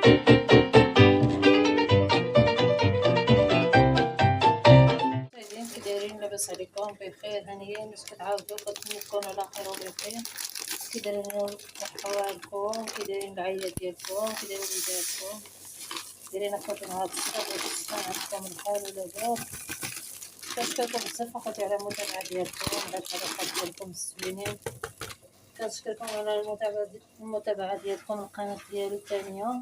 كي دايرين؟ لاباس عليكم؟ بخير؟ هانيين؟ باش كتعاودوا كتكونوا على خير وبخير. كي دايرين حوالكم؟ كي دايرين العائله ديالكم؟ كي دايرين وليداتكم؟ دايرين اخواتي مع هاد الصباح عندكم الحال ولاباس؟ كنشكركم بزاف اخواتي على المتابعه ديالكم، على الحلقات ديالكم الزوينين. كنشكركم على المتابعه ديالكم القناه ديالي الثانيه.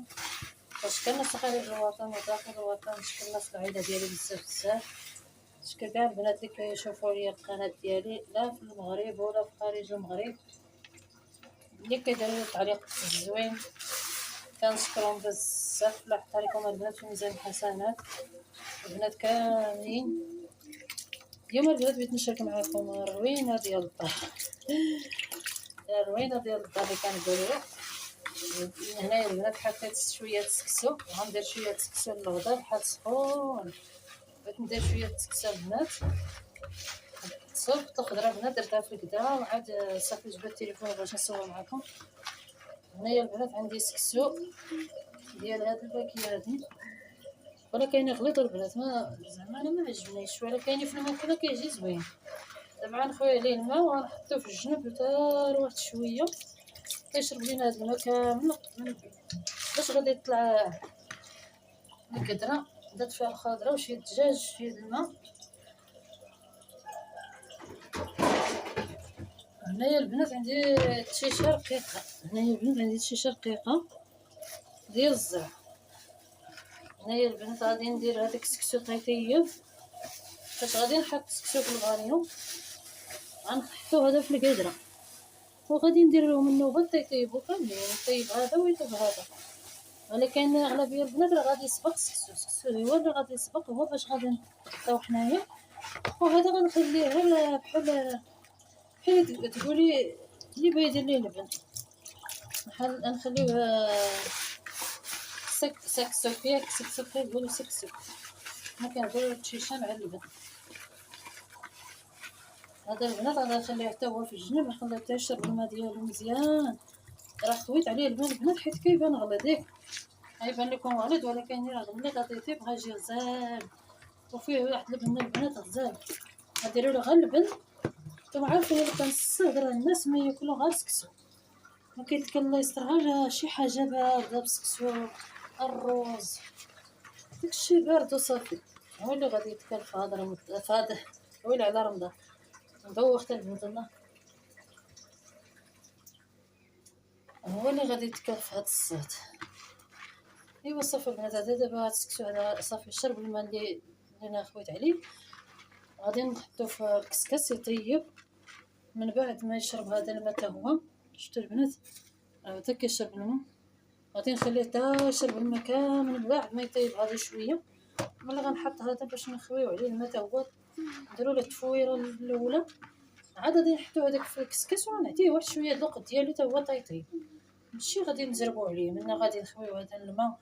كنشكر الناس خارج الوطن وداخل الوطن، نشكر الناس العائله ديالي بزاف. نشكر كاع البنات اللي كيشوفوا لي القناه ديالي لا في المغرب ولا في خارج المغرب، اللي كيديروا تعليق زوين كنشكرهم بزاف. الله يحفظ عليكم البنات في ميزان الحسنات، البنات كاملين. اليوم البنات بغيت نشارك معكم الروينه ديال الدار الروينه ديال الدار اللي كنقولوا هنايا البنات. حطيت شويه السكسو، غندير شويه السكسو للغدا بحال سخون. بغيت ندير شويه السكسو البنات، صوبت الخضره البنات درتها في الكدا وعاد صافي جبت التليفون باش نصور معكم. هنايا البنات عندي سكسو ديال هاد الباكيه هادي، ولا كاين غليظ البنات، ما زعما انا ما عجبنيش، ولا كاين في الماكله كيجي زوين. دابا غنخوي عليه الماء وغنحطو في الجنب حتى واحد شويه كيشرب لينا هاد الماء كامل باش غادي يطلع القدره. درت فيها الخضره وشويه الدجاج في الماء. هنايا البنات عندي تشيشه رقيقه، هنايا البنات عندي تشيشه رقيقه ديال الزر. هنايا البنات غادي ندير هذاك السكسو طيب، فاش غادي نحط السكسو في الغاليوم غنحطو هذا في القدره وغادي ندير لهم النوبه طيبو كاملين، طيب هذا ويطيب هذا. ولكن اغلبيه البنات راه غادي يسبق السكسو هو اللي غادي يسبق، هو باش غادي نحطو حنايا. وهذا غنخليه غير بحال تقولي اللي بغا يدير ليه اللبن، بحال نخليوه سكسو فيك يقولوا سكسو، ما كنقولوا تشيشه مع اللبن. هذا البنات غادي نخليه حتى هو في الجنب، نخليه حتى يشرب الماء ديالو مزيان. راه خويت عليه الماء البنات حيت كيبان غليظ، غيبان لكم غليظ ولكن راه ملي غادي يطيب غيجي غزال وفيه واحد اللبن البنات غزال. غديروا له غير اللبن. نتوما عارفين اللي كنصدر الناس ما ياكلوا غير سكسو، ما كيتكل الله يستر غير شي حاجه بارده بسكسو الروز داكشي بارد وصافي. هو اللي غادي يتكل في هذا ويلي على رمضان مدوخت البنات الله، هو اللي غادي يتكل في هاد الصوت. ايوا صافي البنات، هذا دابا هاد السكسو هذا صافي شرب الماء اللي انا خويت عليه. غادي نحطو في الكسكس يطيب. من بعد ما يشرب هذا الماء حتى هو، شفتوا البنات حتى كيشرب الماء، غادي نخليه حتى يشرب الماء كامل. من بعد ما يطيب هذا شويه ملي غنحط هذا باش نخويو عليه الماء حتى هو، نديرو له التفويره الاولى، عاد غادي نحطو هذاك في الكسكس ونعطيه واحد شويه الوقت ديالو حتى هو طيب. ماشي غادي نزربو عليه، منا غادي نخويو هذا الماء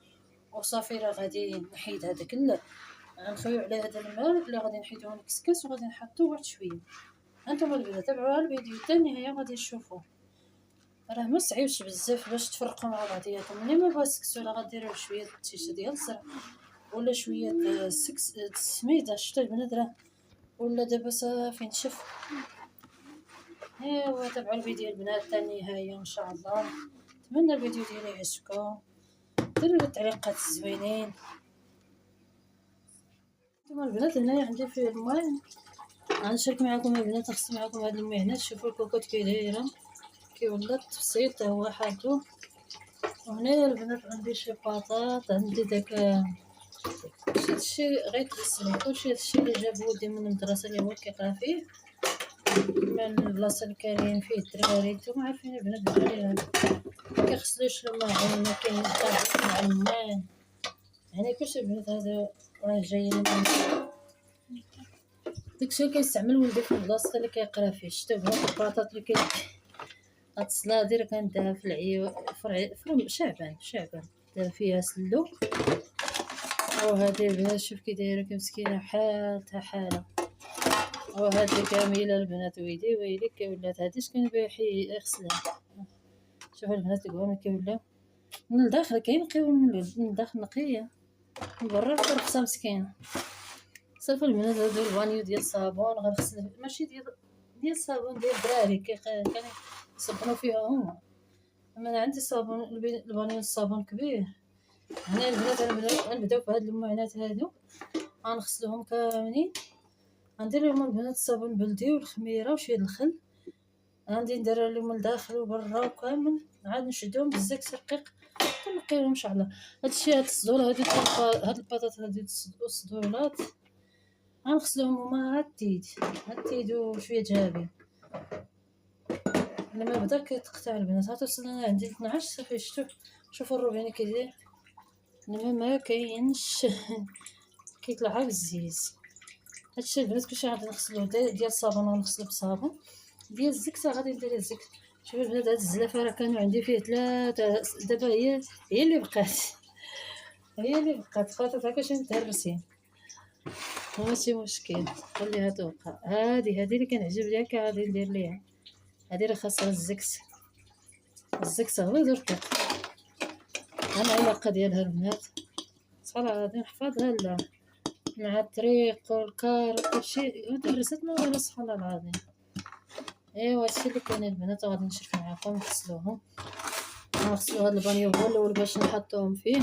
وصافي. راه غادي نحيد هذاك غنخويو على هذا الماء اللي غادي نحيدوه من الكسكس وغادي نحطو واحد شويه. هانتوما البنات تابعوا الفيديو حتى النهايه غادي تشوفوا، راه ما صعيبش بزاف باش تفرقوا مع بعضياتهم. ملي ما بغاش السكسو راه غديروا شويه التيشه ديال الزرع ولا شويه السميده. شفتوا البنات راه ولا دابا صافي نشف. ايوا تابعوا الفيديو البنات حتى النهايه ان شاء الله. نتمنى الفيديو ديالي يعجبكم، ديروا التعليقات الزوينين. نتوما البنات هنايا عندي في الماء، غنشارك معكم البنات، نخص معكم هاد المعينات. شوفوا الكوكوط كي دايره كي ولات بسيط هو حاطو. وهنايا البنات عندي شي بطاط، عندي داك هادشي غير تغسلو، كلشي هادشي اللي جاب ولدي من المدرسه اللي هو كيقرا فيه من البلاصه اللي كاينين فيه الدراري. نتوما عارفين البنات الدراري هاد كيغسلوش الماعون، ما كاين الطابق مع الماء، يعني كلشي البنات هذا راه جايين داكشي اللي كيستعمل ولدي في البلاصه اللي كيقرا فيه. شتو هاد البطاط اللي هاد الصلادير كنديرها في فرع شعبان دار فيها سلو. وهذه البنات شوف كي دايره كمسكينه حالتها حاله. وهذه كامله البنات ويلي كي ولات هادي شكون يغسلها. شوفوا البنات الكوام كي ولاو من الداخل كينقيو، من الداخل نقيه، من برا رخصه مسكينه. صافي البنات هادو البانيو ديال الصابون غنغسل، ماشي ديال الصابون ديال الدراري كانوا يصبنوا فيها هما. اما انا عندي صابون البانيو الصابون كبير. هنا البنات غنبداو بهاد المعانات هادو، غنغسلوهم كاملين. غندير لهم البنات الصابون البلدي والخميره وشويه الخل، غادي ندير لهم الداخل وبرا وكامل، عاد نشدهم بالزيت رقيق كنقيوهم ان شاء الله. هادشي هاد الصدور هادو هاد البطاط هادو الصدورات غنغسلوهم هما هاد وشويه جافي. لما بدا كيتقطع البنات هاد وصلنا عندي 12. صافي شوفوا الروبيني كيدير، لما ما كاينش كيطلع بالزيز. هادشي البنات كلشي غادي نغسلوه. ديال الصابون غنغسلو بصابون، ديال الزكته غادي ندير الزكت. شوفوا البنات هاد الزلافه راه كانوا عندي فيه 3، دابا هي اللي بقات خاطر هكا شي متهرسين، ماشي مشكل. خليها توقع. هادي اللي كنعجب ليها غادي ندير ليها. هادي راه خاصها الزكت غليظ ورقيق. ها العلاقه ديالها البنات صراحه غادي نحفظها لا مع الطريق والكار كلشي درست ما ولا سبحان الله العظيم. ايوا هادشي اللي كاين البنات غادي نشرك معاكم نغسلوهم. غنغسلو هاد البانيو هو الاول باش نحطوهم فيه.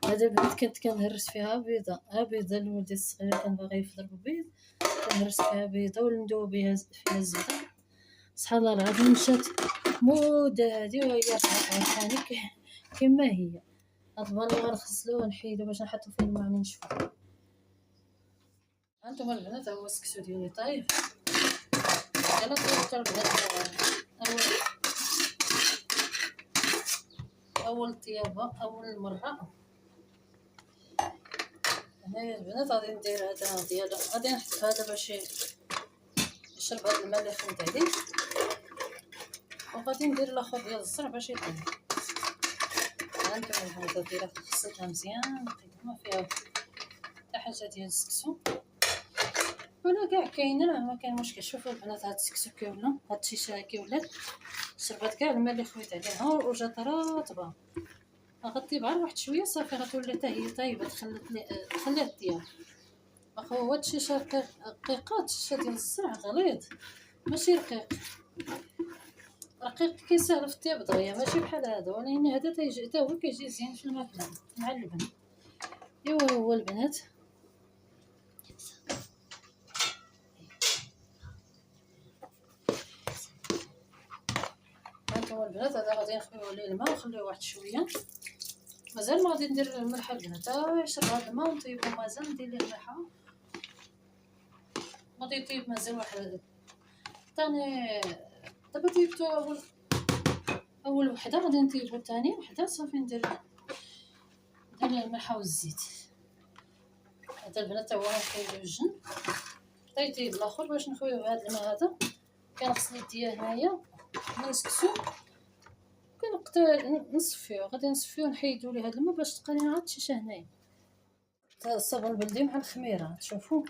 هذا البنات كنت كنهرس فيها بيضه، بيضه لولدي الصغير كان باغي يفطر بالبيض، كنهرس فيها بيضه وندوب فيها الزبده. سبحان الله العظيم مشات مده هادي وهي ثاني كما هي. هاد البانيو غنغسلوه ونحيدو باش نحطو فيه الماء من نشفو. هانتوما البنات هو السكسو ديالي طايب. يلا طيبت البنات. اول طيابه اول مره. هنايا البنات غادي ندير هذا ديال غادي نحط هذا باش يشرب هذا الماء اللي خديت عليه، وغادي ندير الاخر ديال الزرع باش يطيب. هانتوما البنات دايره غسلتها مزيان ما فيها حتى حاجه ديال السكسو ولا كاع كاينه، راه ما كاين مشكل. شوفوا البنات هاد السكسو كيولى، هاد الشيشه كيولات شربات كاع الماء اللي خويت عليها وجات رطبه. غطيب غير واحد شويه صافي غتولي حتى هي طايبه. خليها الطياب. واخا هو هاد الشيشه رقيقات. الشيشه ديال الزرع غليظ ماشي رقيق كيسهل في الطياب دغيا، ماشي بحال هذا. ولكن هذا حتى هو كيجي زين في الماكله مع اللبن. ايوا هو البنات هانتوما البنات هذا غادي نخويو عليه الماء ونخليوه واحد شويه. مازال ما غادي ندير الملح البنات، يشرب هذا الماء ونطيبو. مازال ندير ليه الملحه غادي يطيب مازال واحد ثاني. دابا طيبتو اول وحده، غادي نطيبو ثاني وحده صافي ندير الملحه والزيت. هذا البنات هو غنخليو الجن حتى يطيب الاخر باش نخويو بهذا الماء هذا. كنغسل يديا هنايا نسكسو نصفيو. غادي نصفيو نحيدو ليه هذا الماء باش تبقى لينا عاد الشيشه هنايا. الصابون البلدي مع الخميره تشوفوا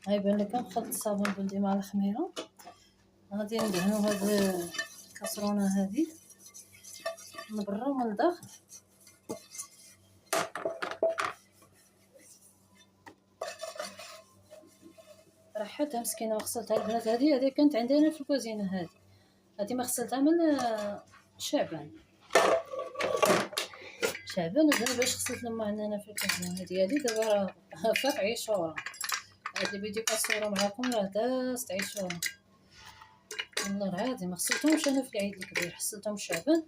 غيبان لكم. نخلط الصابون البلدي مع الخميره. غادي ندهنو هاد الكاسرونه هذه من برا ومن الداخل. رحتها مسكينه وغسلتها البنات. هذه كانت عندنا في الكوزينه. هذه ما غسلتها من شعبان وزين باش غسلت لما عندنا في الكوزينه ديالي. دابا فات عيشوره. هاد الفيديو كنصورو معاكم راه دازت عيشوره والله العظيم. ما غسلتهمش انا في العيد الكبير، حصلتهم شعبان.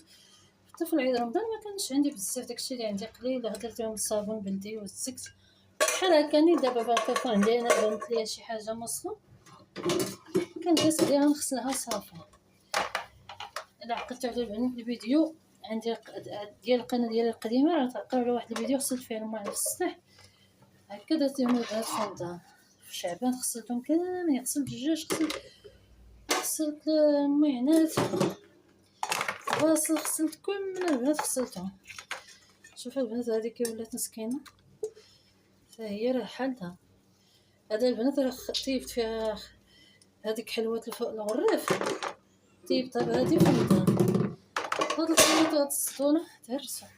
حتى في العيد رمضان ما كانش عندي بزاف، داكشي اللي عندي قليل. درتهم الصابون بلدي والزكت بحال هكاني. دابا كيكون عندي انا بانت ليا شي حاجه مصله كندوز عليها نغسلها صافي. الا عقلتوا على الفيديو عندي ديال القناه ديالي القديمه، راه تعقلوا على واحد الفيديو غسلت فيه الماء على السطح هكا. درتهم البنات في رمضان في شعبان، غسلتهم كاملين. غسلت الدجاج، غسلت المعينات، البصل، غسلت كل البنات غسلتهم. شوفوا البنات هذه كي ولات مسكينه فهي راه حالتها. هذا البنات راه طيبت فيها هذيك حلوه الفوق الغريف، طيبتها بهذه في رمضان. هاد الخليط وهاد السطونه تهرسوا.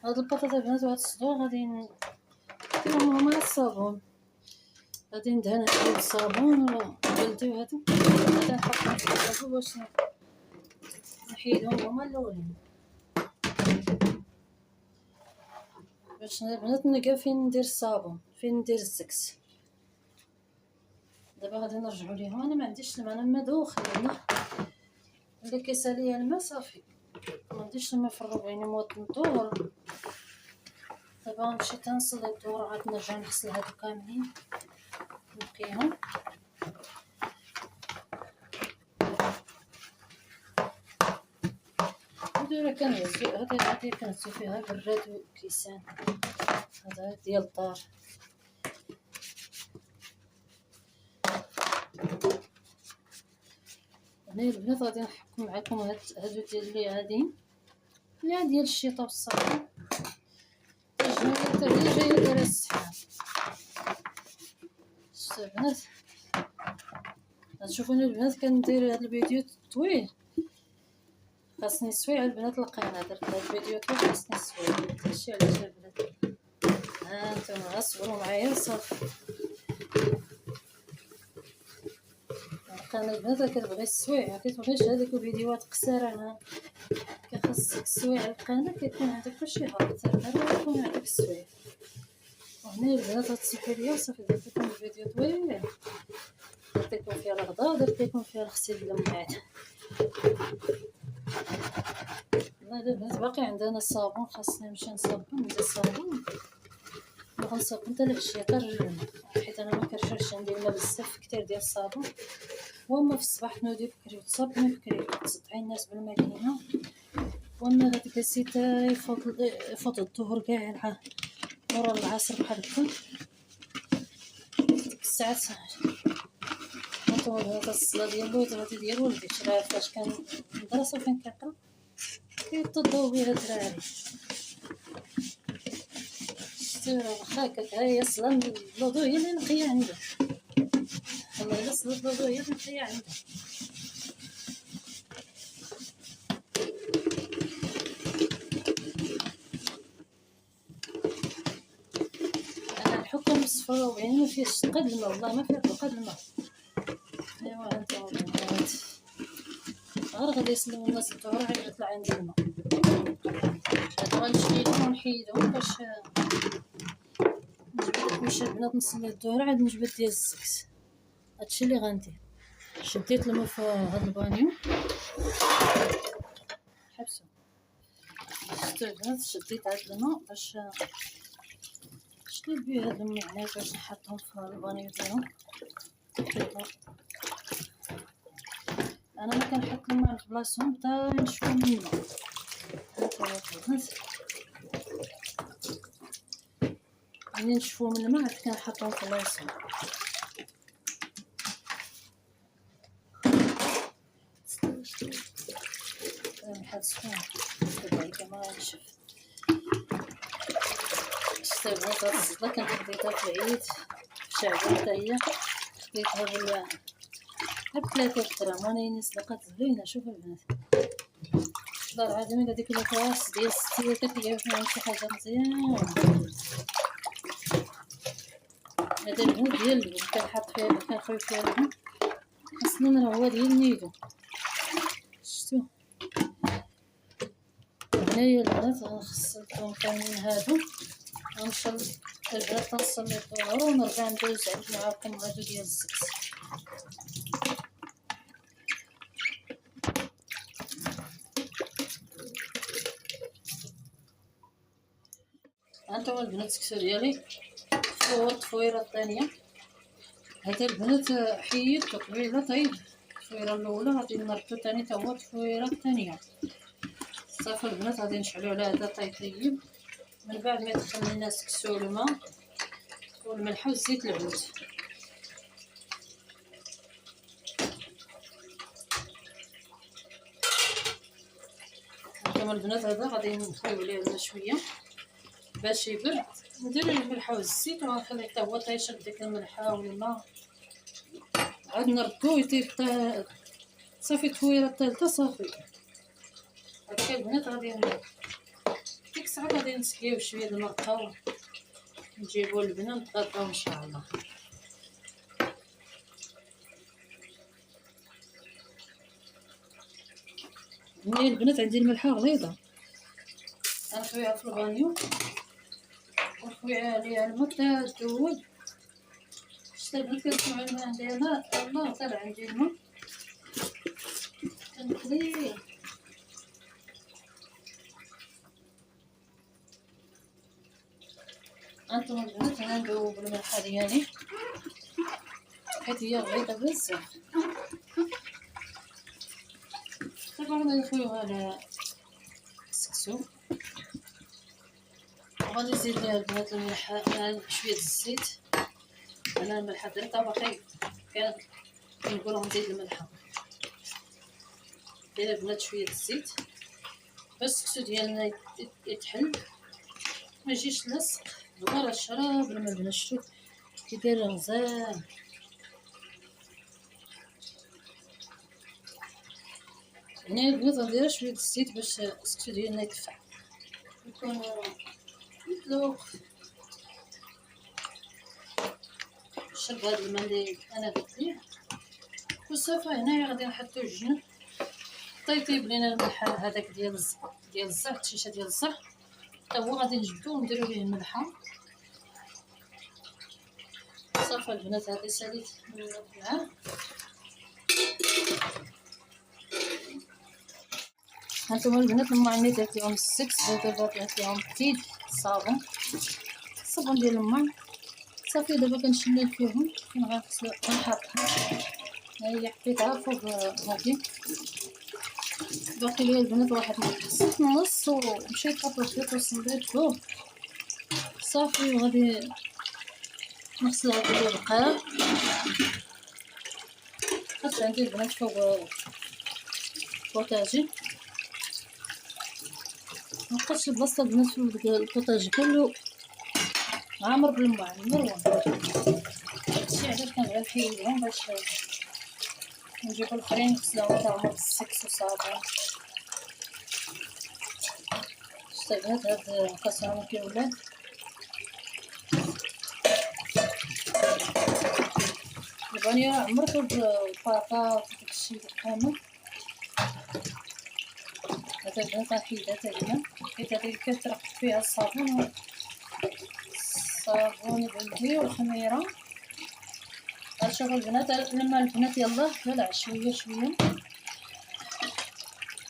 هاد البطاطا البنات وهاد الصدور غادي نديرهم مع الصابون، غادي ندهن هادو بالصابون بلدي وهادو غادي نحطهم في الطابو باش نحيدهم هما الاولين، باش البنات نلقى فين ندير الصابون فين ندير الزكس. دابا غادي نرجعوا ليهم. انا ما عنديش الماء، انا مدوخ هنا الا كيسالي الماء صافي، ما عنديش الماء في الربعين موطن الظهر. دابا غنمشي تنصلي الظهر عاد نرجع نغسل هادو كاملين نقيهم. هادو كنهزو هادي كنهزو فيها براد وكيسان، هذا ديال الدار. هنا البنات غادي نحكم معكم هادو ديال اللي غاديين اللي ديال الشيطه والصابون، حتى هي جايه دايره السحاب. شفتوا البنات؟ غتشوفوني البنات كندير هاد الفيديو طويل، خاصني نسوي على البنات القناه. درت هاد الفيديو طويل خاصني نسوي، هادشي علاش البنات ها نتوما غصبروا معايا صافي. القناه البنات كتبغي السويع، كتبغيش هذيك الفيديوهات قصيره، كيخصك السويع على القناه كيكون عندك كلشي هابط، هذا يكون عندك السويع. وهنا البنات غتصيفي ليا صافي درت لكم الفيديو طويل، درت لكم فيها الغدا، درت لكم فيها الغسيل المعاد. والله البنات باقي عندنا الصابون، خاصني نمشي نصابون ندير الصابون وغنصابون حتى العشيه حتى رجلنا، حيت انا ما كنرجعش عندي الماء بزاف كثير ديال الصابون. واما في الصباح تنوضي بكري وتصابني بكري تصدعي الناس بالماكينه، واما غادي كنسيت يفوت الظهر كاع مورا العصر بحال هكا ديك الساعات. هانتوما هذا الصلاه ديال الولد غادي ديال ولدي شرا فاش كان المدرسه فين كيقرا كيتضاو بها الدراري. شتي راه واخا هكاك ها هي الصلاه الوضوء هي اللي نقيه عنده، والله الا صلاه الوضوء هي اللي نقيه عنده. الحكم الصفراء يعني ما فيهش قد الماء، والله ما فيها قد الماء. ايوا هانتوما البنات غير غادي يسلموا الناس الظهر عاد يطلع عندي الماء، هاد غنشيلهم ونحيدهم باش نجبد كلشي. البنات نصلي الظهر عاد نجبد ديال الزكس، هادشي اللي غندير. شديت الماء في هاد البانيو حبسو، شفتوا البنات شديت هاد الماء باش شديت بيه هاد المعلقه باش نحطهم في البانيو ديالهم. انا ما كنحط الماء في بلاصتهم حتى نشفو من الماء. هانتوما البنات ملي نشفو من الماء عاد كنحطهم في بلاصتهم. نحط سخون دابا ما غنشف. شفتوا البنات هاد الزبده كنت خديتها في العيد في شعبان حتى هي خديتها ب3 درهم، وانا صدقات زوينه. شوفوا البنات والله العظيم الا ديك الكاس ديال 6 كتلقاو فيها شي حاجه مزيانه. هذا البنات ديال اللبن كنحط فيها كنخوي فيها اللبن، اصلا راه هو ديال النيدو. شفتوا هنايا البنات غنغسلهم كاملين هادو، غنمشي البنات نصلي الظهر ونرجع ندوز معاكم هادو ديال الزكس. هانتوما البنات السكسو ديالي فوت التفويره الثانيه. هذا البنات حيدت قبيله طيب التفويره الاولى، غادي نردو ثاني تا هو التفويره الثانيه. صافي البنات غادي نشعلو على هذا طيب من بعد ما يدخل لنا السكسو الماء والملح وزيت العود. هانتوما البنات هذا غادي نخليو عليه الماء شويه باش يبرد، ندير الملح والزيت ونخليه حتى هو تيشرب ديك الملحه والماء، عاد نردو يطيب صافي. التفويره الثالثه صافي هكا البنات غادي ديك صعب غادي نسقيو شويه د المرقه ونجيبو اللبنه نتغداو ان شاء الله. هنا البنات عندي الملحه غليظه، غنخويها في البانيو ونخويها عليها الماء حتى تذوب. شتا البنات كنسمعو الماء ديالها الله طلع عندي الماء كنخليه. هانتوما البنات انا ندوب الملحه ديالي حيت هي غليظه بزاف. دابا غادي نخويوها على السكسو وغادي نزيد ليها البنات الملحه شويه الزيت. انا الملحه درتها باقي كنقول نزيد الملحه. دايره البنات شويه الزيت باش السكسو ديالنا يتحل ما يجيش لاصق. غير الشراب لما البنات شفتو كي داير غزال. هنا البنات غنديرها شويه الزيت باش السكسو ديالنا يدفع يكون مطلوق. شرب هاد الماء اللي انا درت ليه وصافي. هنايا غادي نحطو الجنب طيب لينا الملحه هذاك ديال الزعتر، شيشه ديال الزعتر حتى هو غادي نجبدو ونديرو ليه الملحه. صافي البنات هذه ساليت معاه. هانتوما البنات الماء درت لهم السكس. دابا درت لهم تيد الصابون ديال الماء. صافي دابا كنشلل فيهم كنغسل كنحطها. هي حطيتها فوق هادي باقي ليا البنات واحد حسيت نص ومشيت طابو الخيط وصليت فوق. صافي وغادي نغسل هادي اللي بقى. حط عندي البنات فوق البوطاجي مبقاش البلاصه البنات فوق البوطاجي كله عامر بالماء مروه. هادشي علاش كنبغي نحيدهم باش نجيبو الاخرين نغسلوهم حتى هما بالسكس وصابون. شتا البنات هاد الكاسرونه كي ولات البانيو عمرتو بالباطاط وداكشي كامل. هذا البنات غنحيدها تقريبا حيت هادي كترق فيها الصابون بلدي والخميره. غنشوفو البنات لما البنات يلاه طلع شويه شويه.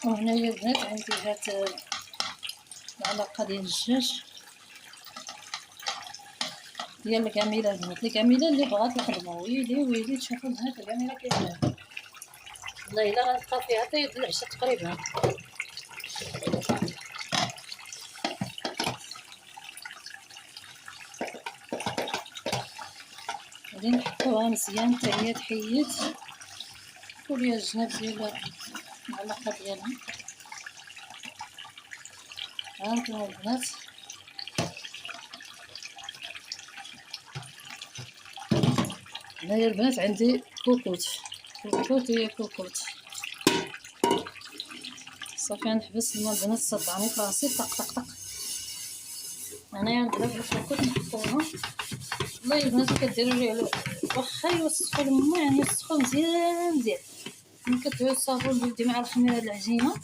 وهنايا البنات عندي هاد معلقه ديال الدجاج ديال الكاميله. البنات الكاميله اللي بغات الخدمه ويلي تشوفوا البنات الكاميله كيفاش والله الا غنبقى فيها حتى يد العشاء تقريبا. غادي نحطوها مزيان حتى هي تحيد وليا الجناب ديال المعلقه ديالها. هانتوما البنات هنايا البنات عندي كوكوت هي كوكوت. صافي نحبس الماء البنات صدعني في راسي طق طق طق. هنايا نضرب الكوكوت نحطوها. والله البنات كديروا ليه واخا يوسخوا الماء يعني يوسخوا مزيان ملي كديروا الصابون البلدي مع الخميره العجينه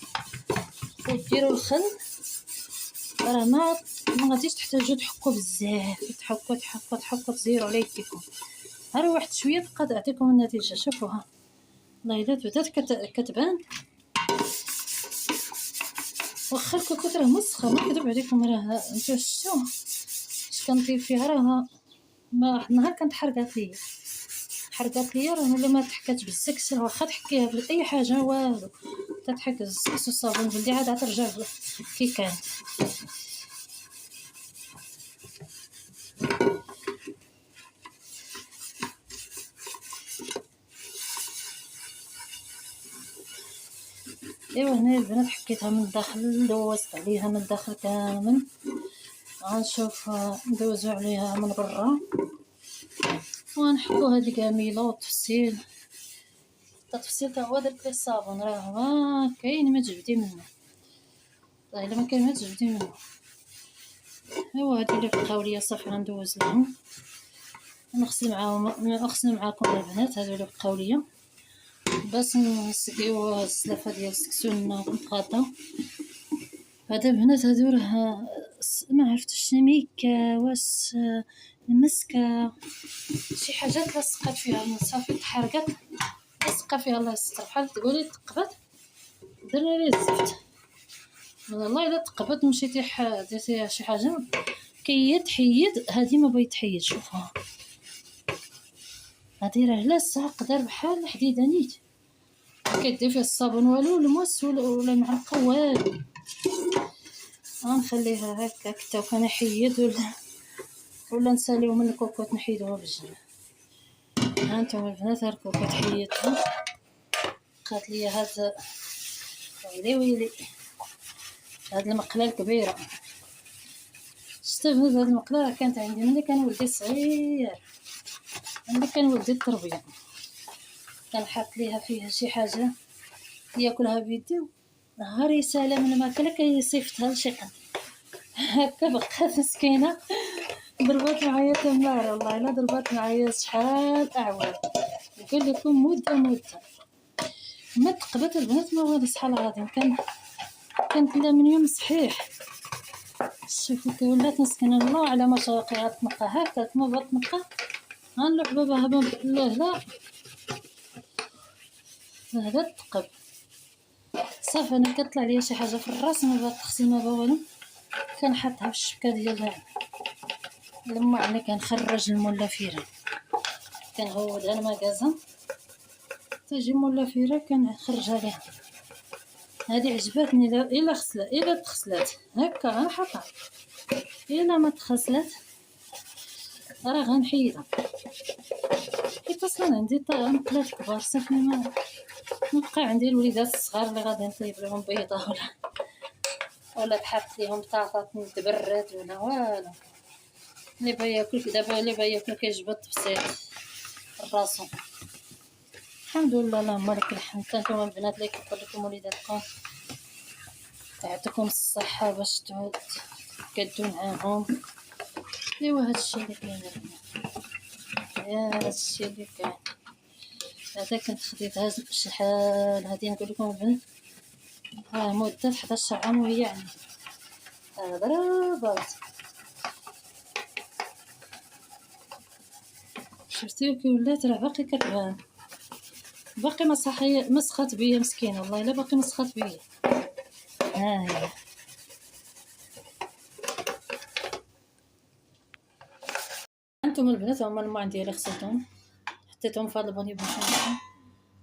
وديروا الخل راه ما غاديش تحتاجوا تحكوا بزاف. تحكوا تزيروا على يديكم غير واحد شويه تبقى تعطيكم النتيجه. شوفوها والله الا بدات كتبان واخا الكوكوط راه مسخه ما كذب عليكم. راه نتوما شفتوا اش كنطيب فيها راه ما واحد النهار كانت حرقات ليا راه ولا ما تحكات بالسكس. واخا تحكيها باي حاجه والو تتحك السكس والصابون بلدي عاد ترجع كي كانت. ايوا هنا البنات حكيتها من الداخل دوزت عليها من الداخل كامل. غنشوف ندوزو عليها من برا ونحطو هذه كاميله والتفصيل تا هو درت ليه الصابون راه ما كاين ما تجبدي منه. والله الا ما كاين ما تجبدي منه. ايوا هادو اللي بقاو ليا صافي غندوز لهم، نغسل معاكم البنات هادو اللي بقاو ليا باش نسقيو السلافه ديال السكسو نتغطاو. هذا البنات هادو راه ما عرفتش سميكه واش مسكه شي حاجات لصقات فيها صافي تحرقت، لصقه فيها الله يستر بحال تقولي تقبات درنا ليه الزفت. والله الا تقبات مشيتي درتي شي حاجه كيتحيد، هادي ما بغيت تحيد. شوفها هادي راه لاصه قدر بحال الحديده نيت، كدير فيها الصابون والو الموس ولا معلقه والو. غنخليها هكا حتى كنحيد ولا نساليو من الكوكوط نحيدوها بالجنب. ها نتوما البنات ها الكوكوط حيدتها، بقات ليا هاد ويلي هاد المقله الكبيره. شفتوا هاد المقله راه كانت عندي ملي كان ولدي صغير، ملي كان ولدي التربيه كنحط ليها فيها شي حاجه ياكلها بيدي، نهار يسالى من الماكله كيصيفطها لشي قد هكا بقات مسكينه ضربات معايا تماره. والله الا ضربات معايا شحال اعوام، نقول لكم مده ما تقبت البنات ما والو شحال غادي كانت لا من يوم صحيح. شوفوا كي ولات مسكينه الله على ما شاقي غتنقى هكا ما بغات تنقى غنلوح باباها لا هذا تقب صافي. انا كطلع ليا شي حاجه في الراس ما بغات تغسل ما والو، كنحطها في الشبكه ديال لما يعني كنخرج المولا فيرا كنعودها المكازا تجي مولا فيرا كنخرجها ليها. هذه عجبتني الا غسلت الا تغسلات هكا غنحطها، الا ما تغسلات راه غنحيدها. حيت اصلا عندي مقلات كبار صافي ما نبقى عندي الوليدات الصغار اللي غادي نطيب لهم بيضه ولا تحط ليهم طاطا متبرد ولا والو. اللي بغا ياكل دابا اللي بغا ياكل كيجبد بسيط الراسو. الحمد لله اللهم لك الحمد. نتوما البنات اللي كيقول لكم وليداتكم يعطيكم الصحه باش تقدوا معاهم. ايوا هادشي اللي كاين هادشي اللي كاين. هذا كنت خديتها شحال هادي نقول لكم البنات مده 11 عام وهي عندي ضربات. شفتي كي ولات راه باقي كتبان باقي مسخات بيا مسكينه. والله الا باقي مسخات بيا. ها هي انتم البنات هما الماء ديالي غسلتهم حطيتهم في هذا الباني بوشون.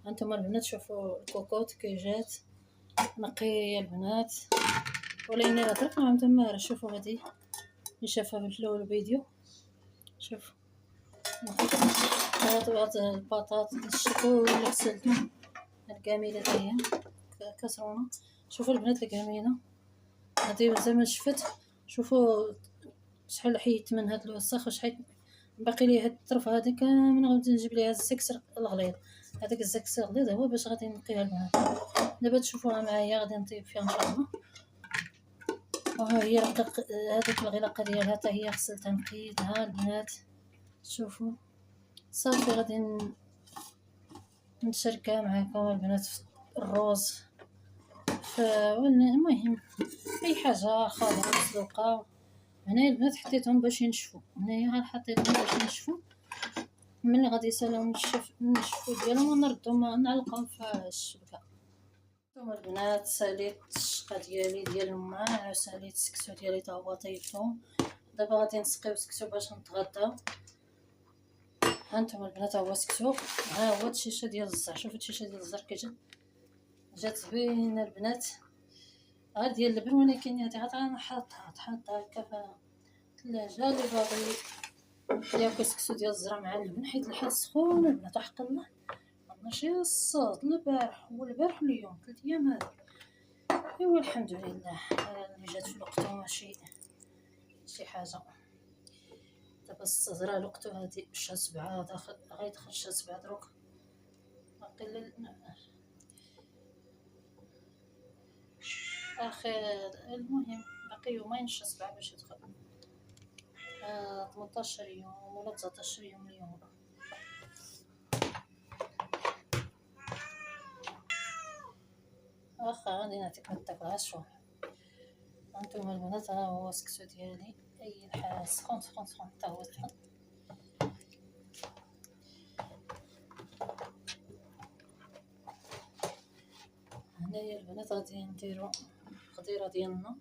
انتم البنات شوفوا الكوكوط كي جات نقيه البنات، ولاني راه درت معاهم تما. شوفوا هذه اللي شافها في الاول الفيديو. شوف هاد البطاط الشكو اللي غسلتهم الكامله هي كسرونه. شوفوا البنات الكامله هذه زعما شفت. شوفوا شحال حيدت من هاد الوسخ وشحال باقي لي هاد الطرف هذا كامل. غادي نجيب ليها الزكسر الغليظ، هذاك الزكسر الغليظ هو باش غادي نقيها البنات. دابا تشوفوها معايا غادي نطيب فيها ان شاء الله. وها هي هذيك الغلاقه ديالها حتى هي غسلتها نقيتها البنات. شوفوا صافي غادي نشاركها معكم البنات في الروز المهم اي حاجه خضراء مسلوقه. هنايا البنات حطيتهم باش ينشفوا، هنايا حطيتهم باش ينشفوا. ملي غادي يسالو نشفوا ديالهم ونردهم نعلقهم في الشبكه. نتوما البنات ساليت الشقه ديالي ديال الماء وساليت السكسو ديالي تا هو طيبته. دابا غادي نسقيو السكسو باش نتغداو. هانتوما البنات هو السكسو، ها هو الشيشه ديال الزر. شوفوا الشيشه ديال الزر كي جات زوينه البنات. ها ديال اللبن ولكن هادي غنحطها هكا في الثلاجه. اللي باغي ياكل السكسو ديال الزرع مع اللبن حيت الحال سخون البنات وحق الله ماشي الصوت البارح والبارح واليوم 3 ايام هذا. ايوا الحمد لله اللي جات في وقته ماشي شي حاجه. دابا الصدره لقطو هادي شهر 7 داخل غيدخل شهر 7 دروك باقي اخر. المهم باقي يومين شهر 7 باش يدخل. 18 يوم ولا 19 يوم اليوم. واخا غادي نعطيك تاكلها شوف. هانتوما البنات ها هو السكسو ديالي، اي الحال سخون سخون سخون حتى هو سخون. هنايا البنات غادي نديرو الخضيره ديالنا.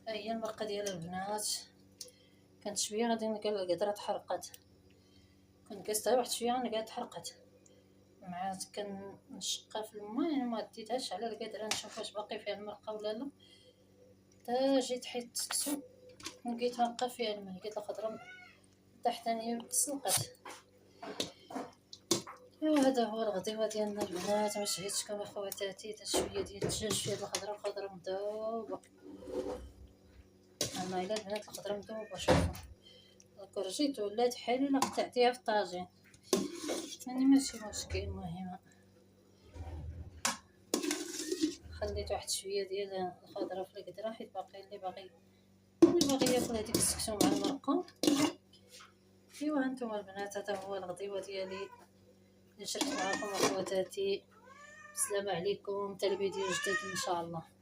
ها هي المرقه ديال البنات، كانت شويه غادي نلقى القدره تحرقت، كنت قاستها واحد شويه غنلقاها تحرقت، مع كنشقها في الماء يعني ما ديتهاش على القدره نشوف واش باقي فيها المرقه ولا لا. تا جيت حيت السكسو لقيتها بقى فيها الماء، لقيت الخضره تحت هي تسلقت. ايوا هذا هو الغديوه ديالنا البنات، ما شهيتكم اخواتاتي، تا شويه ديال الدجاج شويه د الخضره مذوبه. انا الا البنات الخضره مذوبه شوفوا، الكرجيت ولات حالي الا قطعتيها في الطاجين يعني ماشي مشكل. المهم خليت واحد شويه ديال الخضره في القدره حيت باقي اللي باغي ياكل هذيك السكسو مع المرقه. ايوا هانتوما البنات هذا هو الغديوه ديالي اللي شرت معكم اخواتاتي. السلام عليكم، حتى الفيديو جديد ان شاء الله.